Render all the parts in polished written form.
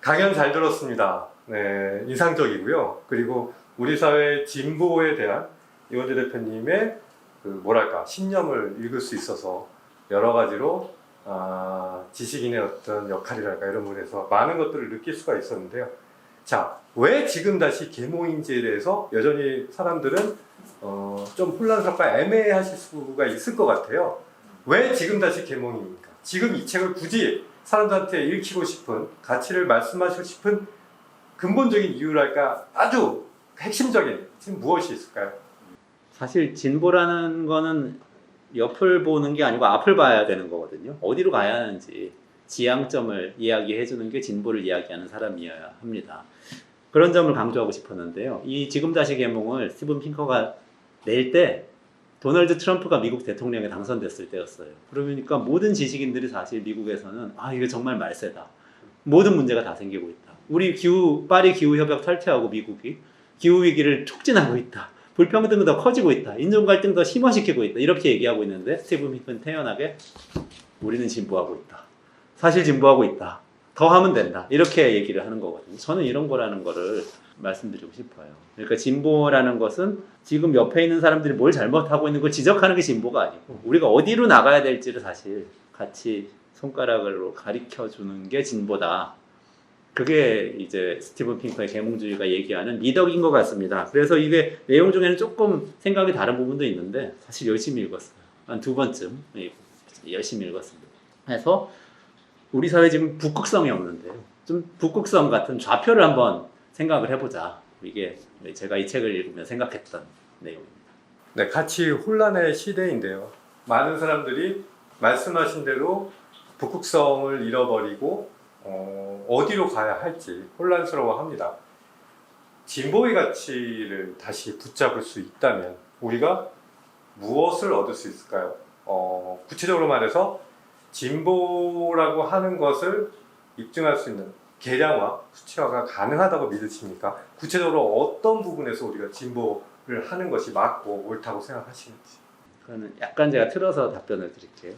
강연 잘 들었습니다. 네, 인상적이고요. 그리고 우리 사회 진보에 대한 이원재 대표님의 뭐랄까 신념을 읽을 수 있어서 여러 가지로 지식인의 어떤 역할이랄까 이런 부분에서 많은 것들을 느낄 수가 있었는데요. 자, 왜 지금 다시 계몽인지에 대해서 여전히 사람들은 좀 혼란스럽고 애매하실 수가 있을 것 같아요. 왜 지금 다시 계몽입니까? 지금 이 책을 굳이 사람들한테 읽히고 싶은, 가치를 말씀하시고 싶은 근본적인 이유랄까, 아주 핵심적인 지금 무엇이 있을까요? 사실 진보라는 거는 옆을 보는 게 아니고 앞을 봐야 되는 거거든요. 어디로 가야 하는지 지향점을 이야기해 주는 게 진보를 이야기하는 사람이어야 합니다. 그런 점을 강조하고 싶었는데요. 이 지금 다시 계몽을 스티븐 핑커가 낼 때 도널드 트럼프가 미국 대통령에 당선됐을 때였어요. 그러니까 모든 지식인들이 사실 미국에서는 이게 정말 말세다. 모든 문제가 다 생기고 있다. 우리 파리 기후협약 탈퇴하고 미국이 기후위기를 촉진하고 있다. 불평등은 더 커지고 있다. 인종 갈등 더 심화시키고 있다. 이렇게 얘기하고 있는데 스티븐 핑크는 태연하게 우리는 진보하고 있다. 사실 진보하고 있다. 더 하면 된다. 이렇게 얘기를 하는 거거든요. 저는 이런 거라는 거를 말씀드리고 싶어요. 그러니까 진보라는 것은 지금 옆에 있는 사람들이 뭘 잘못하고 있는 걸 지적하는 게 진보가 아니고 우리가 어디로 나가야 될지를 사실 같이 손가락으로 가르쳐 주는 게 진보다. 그게 이제 스티븐 핑커의 계몽주의가 얘기하는 미덕인 것 같습니다. 그래서 이게 내용 중에는 조금 생각이 다른 부분도 있는데 사실 열심히 읽었어요. 한 2번쯤 열심히 읽었습니다. 그래서 우리 사회 지금 북극성이 없는데요. 좀 북극성 같은 좌표를 한번 생각을 해보자. 이게 제가 이 책을 읽으면 생각했던 내용입니다. 네, 같이 혼란의 시대인데요. 많은 사람들이 말씀하신 대로 북극성을 잃어버리고 어디로 가야 할지 혼란스러워합니다. 진보의 가치를 다시 붙잡을 수 있다면 우리가 무엇을 얻을 수 있을까요? 구체적으로 말해서 진보라고 하는 것을 입증할 수 있는 계량화, 수치화가 가능하다고 믿으십니까? 구체적으로 어떤 부분에서 우리가 진보를 하는 것이 맞고 옳다고 생각하시는지. 그거는 약간 제가 틀어서 답변을 드릴게요.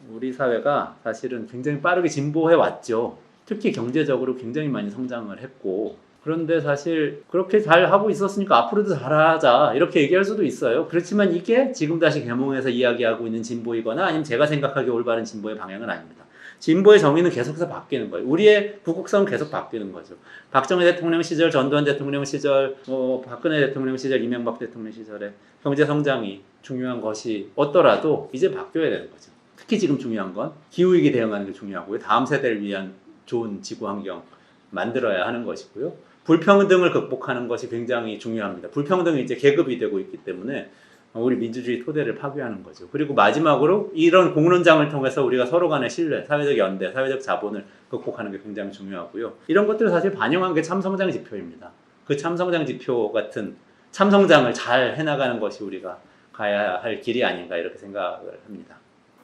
우리 사회가 사실은 굉장히 빠르게 진보해 왔죠. 특히 경제적으로 굉장히 많이 성장을 했고, 그런데 사실 그렇게 잘 하고 있었으니까 앞으로도 잘하자 이렇게 얘기할 수도 있어요. 그렇지만 이게 지금 다시 계몽에서 이야기하고 있는 진보이거나 아니면 제가 생각하기에 올바른 진보의 방향은 아닙니다. 진보의 정의는 계속해서 바뀌는 거예요. 우리의 구국성은 계속 바뀌는 거죠. 박정희 대통령 시절, 전두환 대통령 시절, 박근혜 대통령 시절, 이명박 대통령 시절에 경제 성장이 중요한 것이 없더라도 이제 바뀌어야 되는 거죠. 특히 지금 중요한 건 기후위기 대응하는 게 중요하고요. 다음 세대를 위한 좋은 지구 환경 만들어야 하는 것이고요. 불평등을 극복하는 것이 굉장히 중요합니다. 불평등이 이제 계급이 되고 있기 때문에 우리 민주주의 토대를 파괴하는 거죠. 그리고 마지막으로 이런 공론장을 통해서 우리가 서로 간의 신뢰, 사회적 연대, 사회적 자본을 극복하는 게 굉장히 중요하고요. 이런 것들을 사실 반영한 게 참성장 지표입니다. 그 참성장 지표 같은 참성장을 잘 해나가는 것이 우리가 가야 할 길이 아닌가 이렇게 생각을 합니다.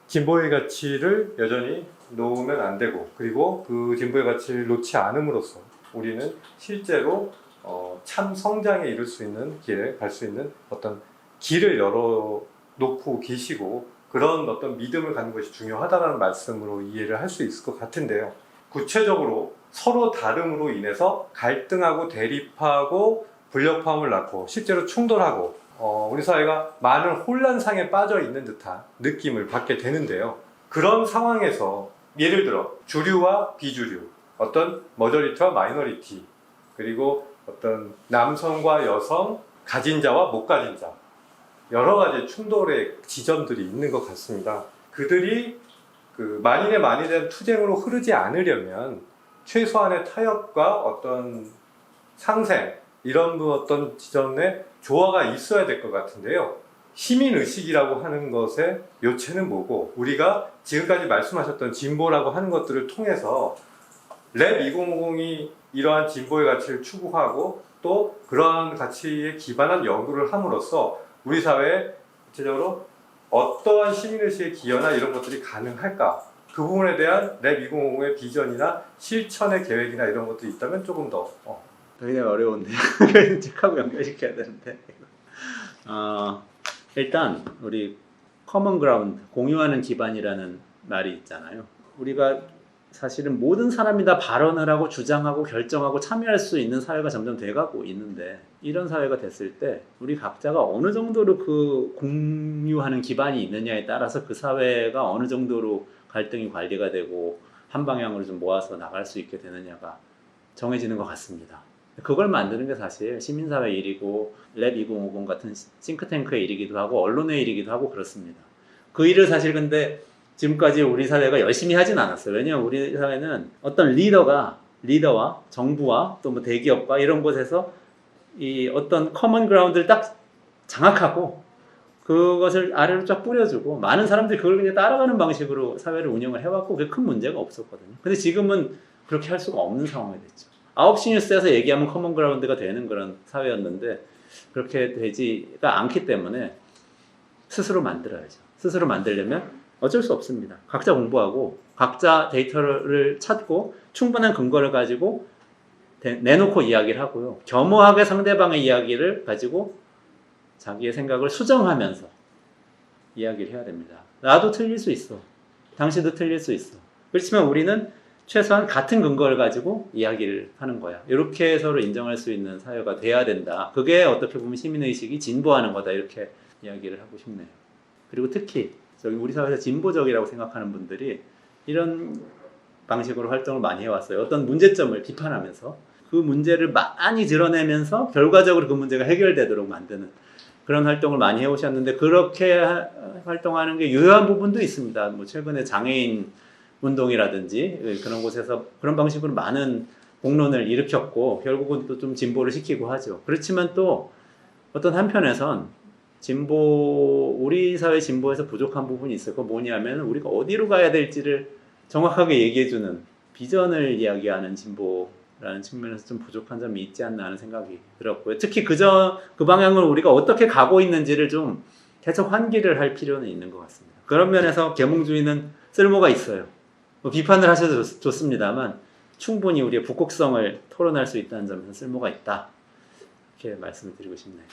진보의 가치를 여전히 놓으면 안 되고, 그리고 그 진보의 가치를 놓지 않음으로써 우리는 실제로 참 성장에 이를 수 있는 길에 갈 수 있는 어떤 길을 열어놓고 계시고, 그런 어떤 믿음을 갖는 것이 중요하다는 말씀으로 이해를 할 수 있을 것 같은데요. 구체적으로 서로 다름으로 인해서 갈등하고 대립하고 불협화음을 낳고 실제로 충돌하고 우리 사회가 많은 혼란상에 빠져 있는 듯한 느낌을 받게 되는데요. 그런 상황에서 예를 들어 주류와 비주류, 어떤 머저리티와 마이너리티, 그리고 어떤 남성과 여성, 가진 자와 못 가진 자, 여러 가지 충돌의 지점들이 있는 것 같습니다. 그들이 만인의 만이 된 투쟁으로 흐르지 않으려면 최소한의 타협과 어떤 상생, 이런 어떤 지점에 조화가 있어야 될 것 같은데요. 시민의식이라고 하는 것의 요체는 뭐고, 우리가 지금까지 말씀하셨던 진보라고 하는 것들을 통해서 랩 2050이 이러한 진보의 가치를 추구하고 또 그러한 가치에 기반한 연구를 함으로써 우리 사회에 구체적으로 어떠한 시민의식의 기여나 이런 것들이 가능할까? 그 부분에 대한 랩 2050의 비전이나 실천의 계획이나 이런 것들이 있다면 조금 더 굉장히 어려운데요. 책하고 연결시켜야 되는데. 일단 우리 커먼 그라운드, 공유하는 기반이라는 말이 있잖아요. 우리가 사실은 모든 사람이 다 발언을 하고 주장하고 결정하고 참여할 수 있는 사회가 점점 돼가고 있는데 이런 사회가 됐을 때 우리 각자가 어느 정도로 그 공유하는 기반이 있느냐에 따라서 그 사회가 어느 정도로 갈등이 관리가 되고 한 방향으로 좀 모아서 나갈 수 있게 되느냐가 정해지는 것 같습니다. 그걸 만드는 게 사실 시민사회 일이고 랩 2050 같은 싱크탱크의 일이기도 하고 언론의 일이기도 하고 그렇습니다. 그 일을 사실 근데 지금까지 우리 사회가 열심히 하진 않았어요. 왜냐하면 우리 사회는 어떤 리더와 정부와 또 뭐 대기업과 이런 곳에서 이 어떤 커먼 그라운드를 딱 장악하고 그것을 아래로 쫙 뿌려주고 많은 사람들이 그걸 그냥 따라가는 방식으로 사회를 운영을 해왔고 그게 큰 문제가 없었거든요. 근데 지금은 그렇게 할 수가 없는 상황이 됐죠. 9시 뉴스에서 얘기하면 커먼 그라운드가 되는 그런 사회였는데 그렇게 되지가 않기 때문에 스스로 만들어야죠. 스스로 만들려면 어쩔 수 없습니다. 각자 공부하고 각자 데이터를 찾고 충분한 근거를 가지고 내놓고 이야기를 하고요. 겸허하게 상대방의 이야기를 가지고 자기의 생각을 수정하면서 이야기를 해야 됩니다. 나도 틀릴 수 있어. 당신도 틀릴 수 있어. 그렇지만 우리는 최소한 같은 근거를 가지고 이야기를 하는 거야. 이렇게 서로 인정할 수 있는 사회가 돼야 된다. 그게 어떻게 보면 시민의식이 진보하는 거다. 이렇게 이야기를 하고 싶네요. 그리고 특히 저기 우리 사회에서 진보적이라고 생각하는 분들이 이런 방식으로 활동을 많이 해왔어요. 어떤 문제점을 비판하면서 그 문제를 많이 드러내면서 결과적으로 그 문제가 해결되도록 만드는 그런 활동을 많이 해오셨는데 그렇게 활동하는 게 유효한 부분도 있습니다. 뭐 최근에 장애인 운동이라든지 그런 곳에서 그런 방식으로 많은 공론을 일으켰고 결국은 또 좀 진보를 시키고 하죠. 그렇지만 또 어떤 한편에선 우리 사회 진보에서 부족한 부분이 있어요. 그거 뭐냐면 우리가 어디로 가야 될지를 정확하게 얘기해주는 비전을 이야기하는 진보라는 측면에서 좀 부족한 점이 있지 않나 하는 생각이 들었고요. 특히 그 방향을 우리가 어떻게 가고 있는지를 좀 계속 환기를 할 필요는 있는 것 같습니다. 그런 면에서 계몽주의는 쓸모가 있어요. 뭐 비판을 하셔도 좋습니다만 충분히 우리의 북극성을 토론할 수 있다는 점에서 쓸모가 있다. 이렇게 말씀을 드리고 싶네요.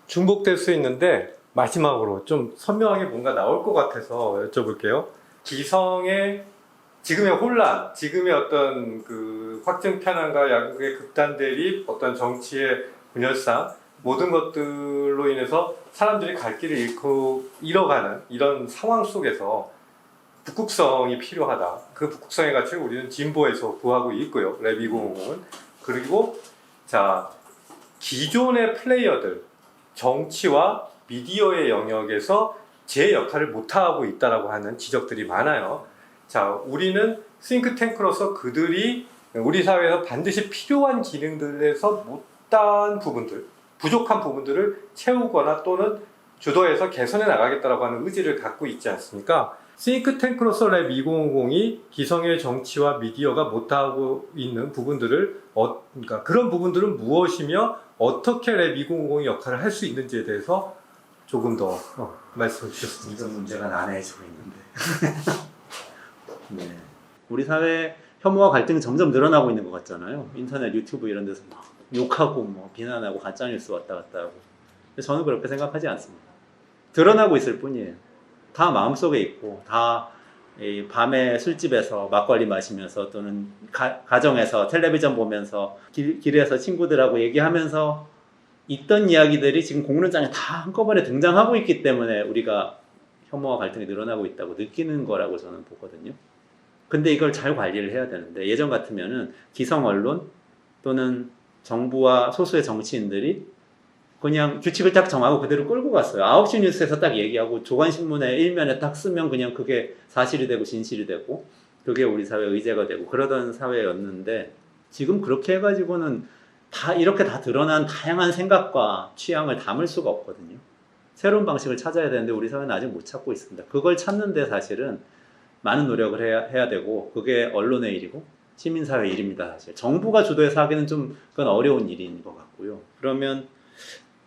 중복될 수 있는데 마지막으로 좀 선명하게 뭔가 나올 것 같아서 여쭤볼게요. 기성의 지금의 혼란, 지금의 어떤 그 확증 편향과 양극의 극단 대립, 어떤 정치의 분열상 모든 것들로 인해서 사람들이 갈 길을 잃어가는 이런 상황 속에서 북극성이 필요하다. 그 북극성의 가치를 우리는 진보에서 구하고 있고요. 랩 2050은. 그리고 자 기존의 플레이어들 정치와 미디어의 영역에서 제 역할을 못하고 있다라고 하는 지적들이 많아요. 자, 우리는 싱크탱크로서 그들이 우리 사회에서 반드시 필요한 기능들에서 못한 부분들, 부족한 부분들을 채우거나 또는 주도해서 개선해 나가겠다라고 하는 의지를 갖고 있지 않습니까? 싱크탱크로서 랩 2050이 기성의 정치와 미디어가 못하고 있는 부분들을 그러니까 그런 부분들은 무엇이며 어떻게 랩 2050이 역할을 할 수 있는지에 대해서 조금 더 말씀해 주셨습니다. 이런 문제가 난해해지고 있는데 네. 우리 사회 혐오와 갈등이 점점 늘어나고 있는 것 같잖아요. 인터넷, 유튜브 이런 데서 막 욕하고 뭐 비난하고 가짜뉴스 왔다 갔다 하고. 근데 저는 그렇게 생각하지 않습니다. 드러나고 있을 뿐이에요. 다 마음속에 있고 다 밤에 술집에서 막걸리 마시면서 또는 가정에서 텔레비전 보면서 길에서 친구들하고 얘기하면서 있던 이야기들이 지금 공론장에 다 한꺼번에 등장하고 있기 때문에 우리가 혐오와 갈등이 늘어나고 있다고 느끼는 거라고 저는 보거든요. 근데 이걸 잘 관리를 해야 되는데 예전 같으면은 기성 언론 또는 정부와 소수의 정치인들이 그냥 규칙을 딱 정하고 그대로 끌고 갔어요. 9시 뉴스에서 딱 얘기하고 조간신문의 일면에 딱 쓰면 그냥 그게 사실이 되고 진실이 되고 그게 우리 사회의 의제가 되고 그러던 사회였는데 지금 그렇게 해가지고는 다 이렇게 다 드러난 다양한 생각과 취향을 담을 수가 없거든요. 새로운 방식을 찾아야 되는데 우리 사회는 아직 못 찾고 있습니다. 그걸 찾는데 사실은 많은 노력을 해야 되고 그게 언론의 일이고 시민사회 일입니다. 사실 정부가 주도해서 하기는 좀 그건 어려운 일인 것 같고요. 그러면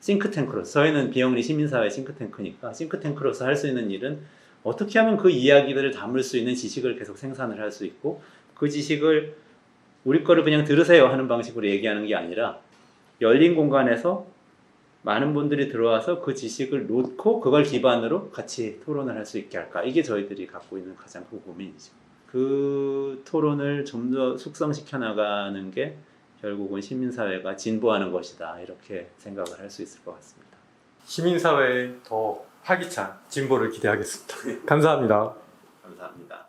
싱크탱크로서 저희는 비영리 시민사회 싱크탱크니까 싱크탱크로서 할 수 있는 일은 어떻게 하면 그 이야기들을 담을 수 있는 지식을 계속 생산을 할 수 있고 그 지식을 우리 거를 그냥 들으세요 하는 방식으로 얘기하는 게 아니라 열린 공간에서 많은 분들이 들어와서 그 지식을 놓고 그걸 기반으로 같이 토론을 할 수 있게 할까. 이게 저희들이 갖고 있는 가장 큰 고민이죠. 그 토론을 좀 더 숙성시켜 나가는 게 결국은 시민사회가 진보하는 것이다 이렇게 생각을 할 수 있을 것 같습니다. 시민사회의 더 활기찬 진보를 기대하겠습니다. 감사합니다. 감사합니다.